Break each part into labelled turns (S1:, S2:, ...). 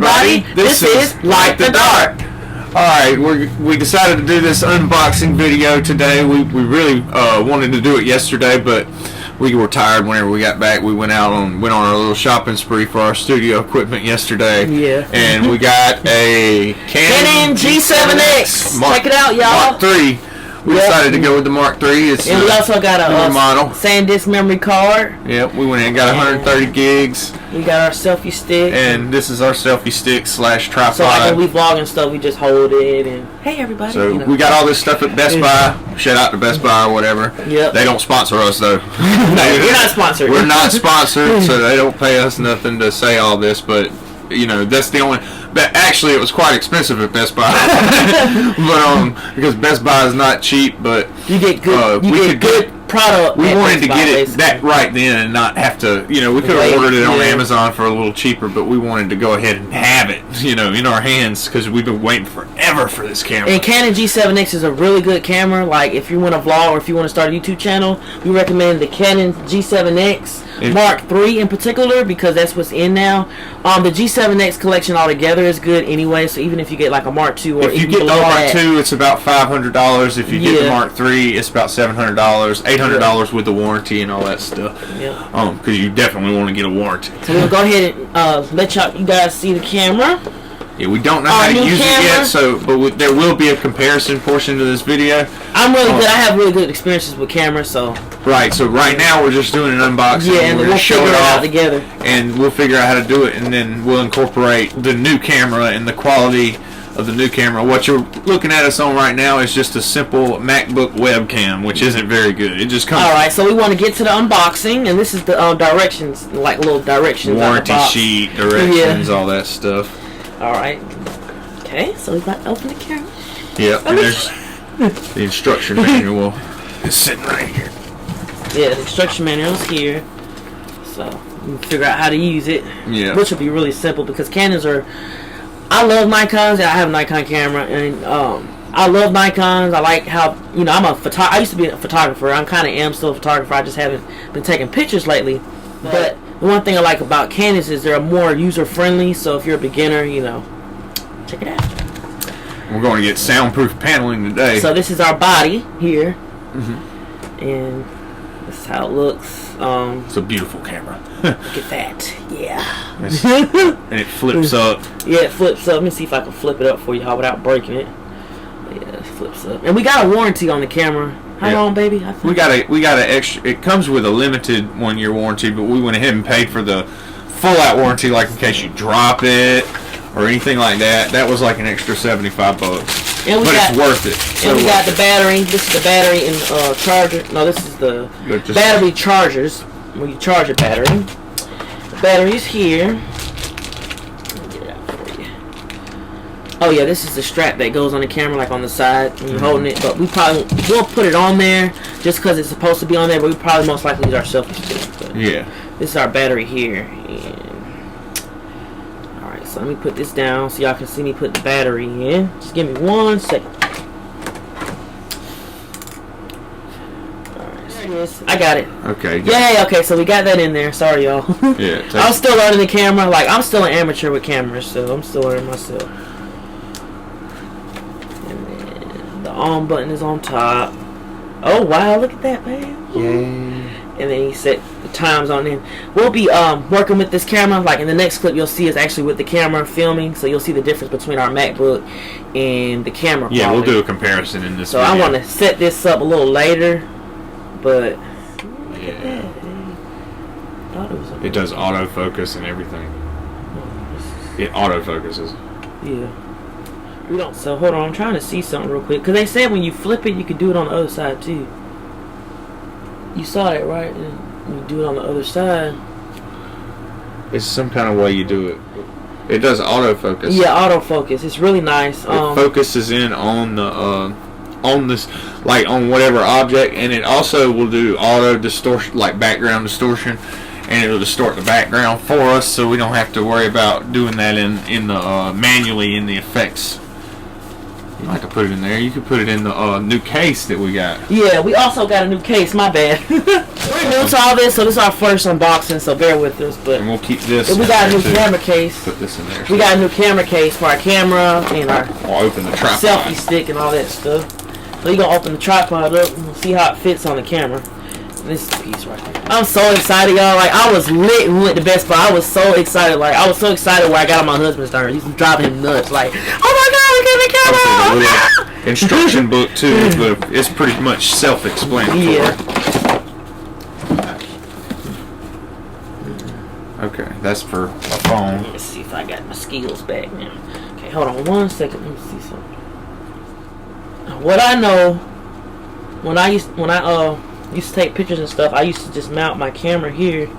S1: everybody. This is Light the Dark.
S2: Alright, we decided to do this unboxing video today. We really wanted to do it yesterday, but we were tired whenever we got back. We went on our little shopping spree for our studio equipment yesterday.
S1: Yeah.
S2: And we got a
S1: Canon G7X. Check it out, y'all.
S2: Mark III. We decided to go with the Mark III.
S1: And we also got a
S2: model
S1: SanDisk memory card.
S2: Yep, we went in and got 130 gigs.
S1: We got our selfie stick.
S2: And this is our selfie stick / tripod.
S1: So like when we vlog and stuff, we just hold it and hey everybody.
S2: So we got all this stuff at Best Buy. Shout out to Best Buy or whatever.
S1: Yep.
S2: They don't sponsor us though.
S1: We're not sponsored.
S2: We're not sponsored, so they don't pay us nothing to say all this. But you know, that's the only. But actually, it was quite expensive at Best Buy. But because Best Buy is not cheap, but
S1: you get good. You get good product.
S2: We wanted to get it that right then and not have to. You know, we could have ordered it on Amazon for a little cheaper, but we wanted to go ahead and have it. You know, in our hands because we've been waiting forever for this camera.
S1: And Canon G7X is a really good camera. Like if you want to vlog or if you want to start a YouTube channel, we recommend the Canon G7X. Mark III in particular because that's what's in now. The G7X collection altogether is good anyway. So even if you get like a Mark II or
S2: if you get the Mark II, it's about $500. If you get the Mark III, it's about $700, $800 with the warranty and all that stuff.
S1: Yeah.
S2: Because you definitely want to get a warranty.
S1: So we'll go ahead and let you guys see the camera.
S2: Yeah, we don't know how to use it yet, but there will be a comparison portion to this video.
S1: I'm really good. I have really good experiences with cameras, so.
S2: Right. So right now we're just doing an unboxing.
S1: Yeah, and we'll show it out together.
S2: And we'll figure out how to do it, and then we'll incorporate the new camera and the quality of the new camera. What you're looking at us on right now is just a simple MacBook webcam, which isn't very good. It just comes.
S1: All right, so we want to get to the unboxing, and this is the directions, like little directions.
S2: Warranty sheet, directions, all that stuff.
S1: All right. Okay, so we got to open the camera.
S2: Yep, and there's the instruction manual is sitting right here.
S1: Yeah, the instruction manual is here. So you can figure out how to use it.
S2: Yeah.
S1: Which will be really simple because Canons are. I love Nikons. I have a Nikon camera, and I love Nikons. I like how I'm a I used to be a photographer. I kind of am still a photographer. I just haven't been taking pictures lately, but. The one thing I like about Canons is they're more user-friendly, so if you're a beginner, check it out.
S2: We're going to get soundproof paneling today.
S1: So this is our body here, and this is how it looks.
S2: It's a beautiful camera.
S1: Look at that, yeah.
S2: And it flips up.
S1: Yeah, it flips up. Let me see if I can flip it up for y'all without breaking it. But yeah, it flips up. And we got a warranty on the camera. How long, baby?
S2: We got a extra. It comes with a limited 1-year warranty, but we went ahead and paid for the full-out warranty, like in case you drop it or anything like that. That was like an extra $75, but it's worth it.
S1: And we got the battery. This is the battery and charger. No, this is the battery chargers when you charge a battery. The battery's here. Oh yeah, this is the strap that goes on the camera, like on the side when you're holding it. But we'll put it on there just because it's supposed to be on there. But we probably most likely use our selfie stick. But
S2: yeah. This
S1: is our battery here. And all right, so let me put this down so y'all can see me put the battery in. Just give me 1 second. All right, there it is. I got it.
S2: Okay.
S1: Yay. Okay, so we got that in there. Sorry, y'all.
S2: Yeah.
S1: I'm still learning the camera. Like I'm still an amateur with cameras, so I'm still learning myself. The on button is on top. Oh wow, look at that, man.
S2: Yeah.
S1: And then you set the times on there. We'll be working with this camera. Like in the next clip you'll see us actually with the camera filming, so you'll see the difference between our MacBook and the camera quality.
S2: Yeah, we'll do a comparison in this
S1: video. I want to set this up a little later, but
S2: yeah. It does autofocus and everything. It autofocuses.
S1: Yeah. We don't. So hold on, I'm trying to see something real quick because they said when you flip it, you could do it on the other side too. You saw that, right? And you do it on the other side.
S2: It's some kind of way you do it. It does autofocus.
S1: Yeah, autofocus. It's really nice.
S2: It focuses in on the on this, like on whatever object, and it also will do auto distortion, like background distortion, and it'll distort the background for us, so we don't have to worry about doing that in the manually in the effects You don't have to put it in there. You could put it in the new case that we got.
S1: Yeah, we also got a new case. My bad. We're new to all this, so this is our first unboxing. So bear with us. But
S2: and we'll keep this.
S1: we got a new camera case.
S2: Put this in there.
S1: We got a new camera case for our camera and our
S2: open the tripod.
S1: Selfie stick and all that stuff. So you're gonna open the tripod up and see how it fits on the camera. And this is the piece right here. I'm so excited, y'all. Like, I was lit when we went to Best Buy. I was so excited. Like, I was so excited when I got on my husband's turn. He's driving him nuts. Like, oh my God, we got the camera!
S2: Instruction book too, but it's pretty much self-explanatory.
S1: Yeah.
S2: Okay, that's for a phone.
S1: Let's see if I got my skills back now. Okay, hold on 1 second. Let me see something. What I know, when I used to take pictures and stuff, I used to just mount my camera here.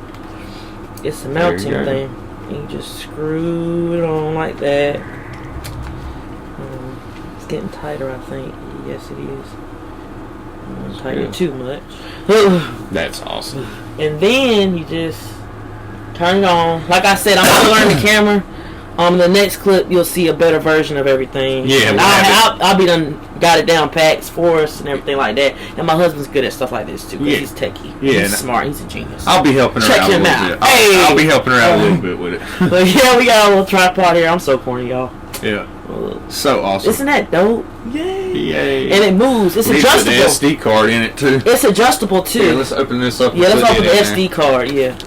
S1: It's a mounting thing. And you just screw it on like that. It's getting tighter, I think. Yes, it is. Not tighter too much.
S2: That's awesome.
S1: And then you just turn it on. Like I said, I'm still learning the camera. The next clip, you'll see a better version of everything.
S2: Yeah,
S1: I'll be done, got it down packs for us and everything like that. And my husband's good at stuff like this too. Yeah. He's techie.
S2: Yeah,
S1: he's smart. He's a genius.
S2: I'll be helping her out a little bit. I'll be helping her out a little bit with it.
S1: But yeah, we got a little tripod here. I'm so corny, y'all.
S2: Yeah. So awesome.
S1: Isn't that dope? Yay.
S2: Yay.
S1: And it moves. It's adjustable.
S2: It's an SD card in it too.
S1: It's adjustable too.
S2: Here, let's open this up.
S1: Yeah, let's open the SD card. Yeah.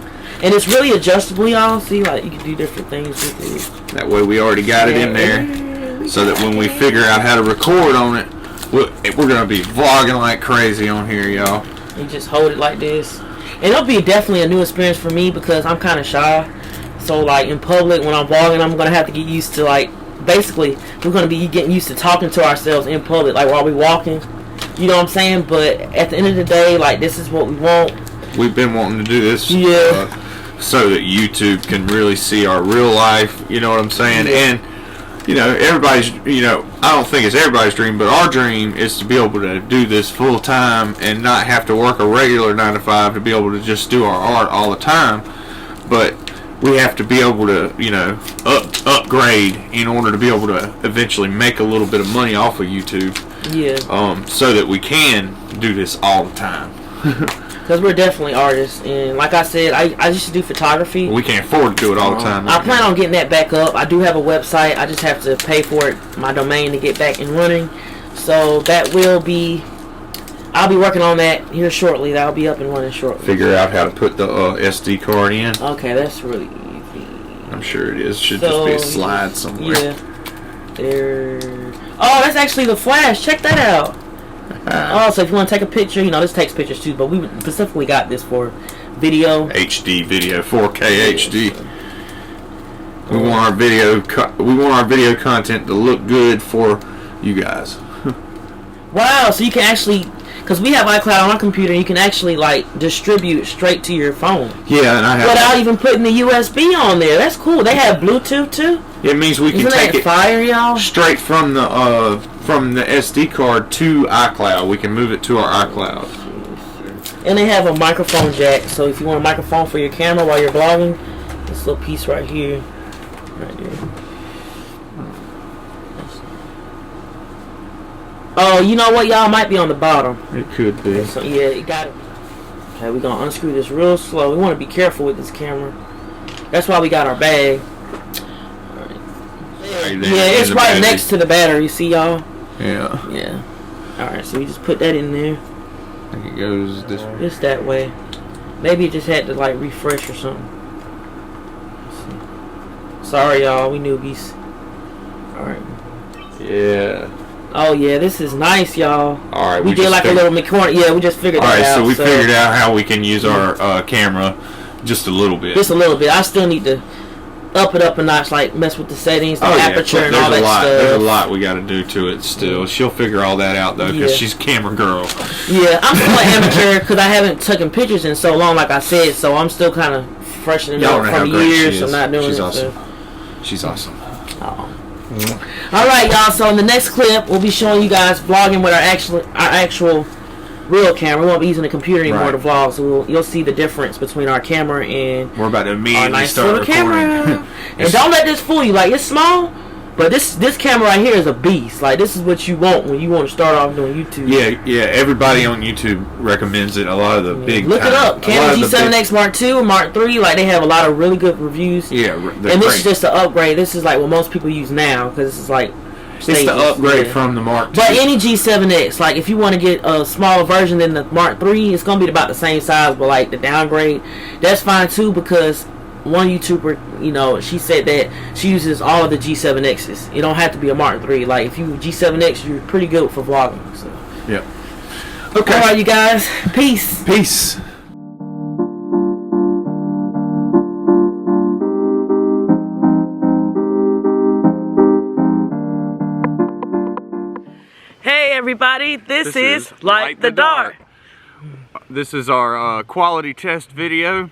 S1: And it's really adjustable, y'all. See, like, you can do different things with it.
S2: That way we already got it in there. So that when we figure out how to record on it, we're going to be vlogging like crazy on here, y'all.
S1: You just hold it like this. And it'll be definitely a new experience for me because I'm kind of shy. So, like, in public, when I'm vlogging, I'm going to have to get used to, like, basically, we're going to be getting used to talking to ourselves in public, like, while we're walking. You know what I'm saying? But at the end of the day, like, this is what we want.
S2: We've been wanting to do this.
S1: Yeah.
S2: So that YouTube can really see our real life, you know what I'm saying?
S1: Yeah.
S2: And, you know, everybody's, you know, I don't think it's everybody's dream, but our dream is to be able to do this full time and not have to work a regular 9 to 5 to be able to just do our art all the time. But we have to be able to, you know, upgrade in order to be able to eventually make a little bit of money off of YouTube.
S1: Yeah.
S2: So that we can do this all the time.
S1: Because we're definitely artists, and like I said, I used to do photography.
S2: We can't afford to do it all the time.
S1: I plan on getting that back up. I do have a website. I just have to pay for it, my domain, to get back and running. So that will be, I'll be working on that here shortly. That'll be up and running shortly.
S2: Figure out how to put the SD card in.
S1: Okay, that's really easy.
S2: I'm sure it is. Should just be a slide somewhere.
S1: Yeah. There. Oh, that's actually the flash. Check that out. So if you want to take a picture, you know, this takes pictures too, but we specifically got this for video.
S2: HD video, 4K HD. We want our video content to look good for you guys.
S1: Wow, so you can actually, because we have iCloud on our computer, you can actually like distribute straight to your phone.
S2: Yeah, and I have
S1: without even putting the USB on there. That's cool. They have Bluetooth too.
S2: It means we can take it
S1: fire, y'all?
S2: Straight from the SD card to iCloud. We can move it to our iCloud.
S1: And they have a microphone jack, so if you want a microphone for your camera while you're vlogging, this little piece right here, right there. Oh, you know what, y'all? Might be on the bottom.
S2: It could be.
S1: So, yeah, it got it. Okay, we're gonna unscrew this real slow. We want to be careful with this camera. That's why we got our bag. Yeah, it's right next to the battery, see y'all?
S2: Yeah.
S1: Yeah. Alright, so we just put that in there.
S2: I think it goes this way.
S1: Just that way. Maybe it just had to like refresh or something. Sorry y'all, we newbies. Alright.
S2: Yeah.
S1: Oh yeah, this is nice, y'all.
S2: Alright,
S1: we did like a little corner. Yeah, we just figured that out.
S2: Alright, so we figured out how we can use our camera just a little bit.
S1: Just a little bit. I still need to up it up a notch, like mess with the settings, the aperture, and all that stuff.
S2: There's a lot we got to do to it still. She'll figure all that out though, because she's a camera girl.
S1: Yeah, I'm still an amateur because I haven't taken pictures in so long, like I said. So I'm still kind of freshening up from years of not doing it.
S2: She's awesome. She's awesome.
S1: Oh. All right, y'all. So in the next clip, we'll be showing you guys vlogging with our actual real camera. We won't be using the computer anymore to vlog, so you'll see the difference between our camera and
S2: we're about to immediately
S1: our nice
S2: start
S1: little
S2: recording.
S1: camera. And don't let this fool you. Like, it's small, But this camera right here is a beast. Like, this is what you want when you want to start off doing YouTube.
S2: Yeah. Everybody on YouTube recommends it. A lot of the big.
S1: Look it up. Canon G7X Mark II, Mark III. Like, they have a lot of really good reviews.
S2: Yeah,
S1: and this is just an upgrade. This is like what most people use now because this is like.
S2: It's the upgrade from the Mark II.
S1: But any G7X, like if you want to get a smaller version than the Mark III, it's gonna be about the same size. But like the downgrade, that's fine too because one YouTuber, you know, she said that she uses all of the G7Xs. You don't have to be a Mark III. Like if you G7X, you're pretty good for vlogging. So.
S2: Yep. Okay.
S1: All right, you guys. Peace.
S2: Peace.
S1: Hey everybody, this is Light the Dark.
S3: This is our quality test video.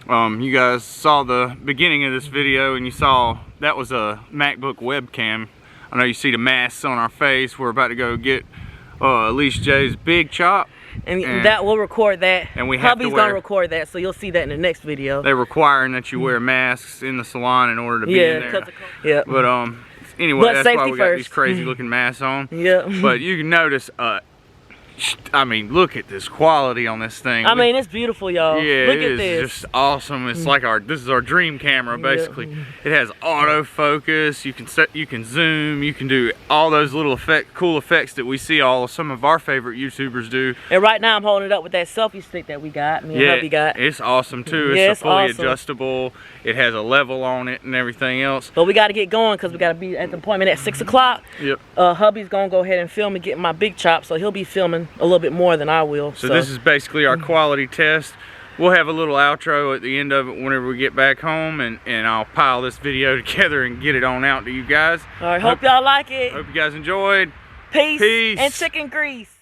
S3: You guys saw the beginning of this video and you saw that was a MacBook webcam. I know you see the masks on our face. We're about to go get Elyse J's big chop.
S1: And that will record that.
S3: And we have
S1: Hubby's gonna record that, so you'll see that in the next video.
S3: They're requiring that you wear masks in the salon in order to be in there.
S1: Yeah.
S3: But anyway, that's why we got these crazy looking masks on.
S1: Yeah.
S3: But you can notice, I mean, look at this quality on this thing.
S1: I mean, it's beautiful, y'all.
S3: Yeah,
S1: look
S3: it
S1: at this.
S3: It's just awesome. It's like this is our dream camera, basically.
S1: Yeah.
S3: It has autofocus. You can zoom. You can do all those little cool effects that we see some of our favorite YouTubers do.
S1: And right now, I'm holding it up with that selfie stick that we got. Me and Hubby got.
S3: It's awesome too.
S1: Yeah,
S3: it's fully
S1: awesome.
S3: adjustable. It has a level on it and everything else.
S1: But we got to get going because we got to be at the appointment at 6 o'clock.
S3: Yep.
S1: Hubby's gonna go ahead and film and get my big chop, so he'll be filming a little bit more than I will.
S3: So this is basically our quality test. We'll have a little outro at the end of it whenever we get back home, and I'll pile this video together and get it on out to you guys.
S1: All right, hope y'all like it.
S3: Hope you guys enjoyed.
S1: Peace.
S3: Peace.
S1: And chicken grease.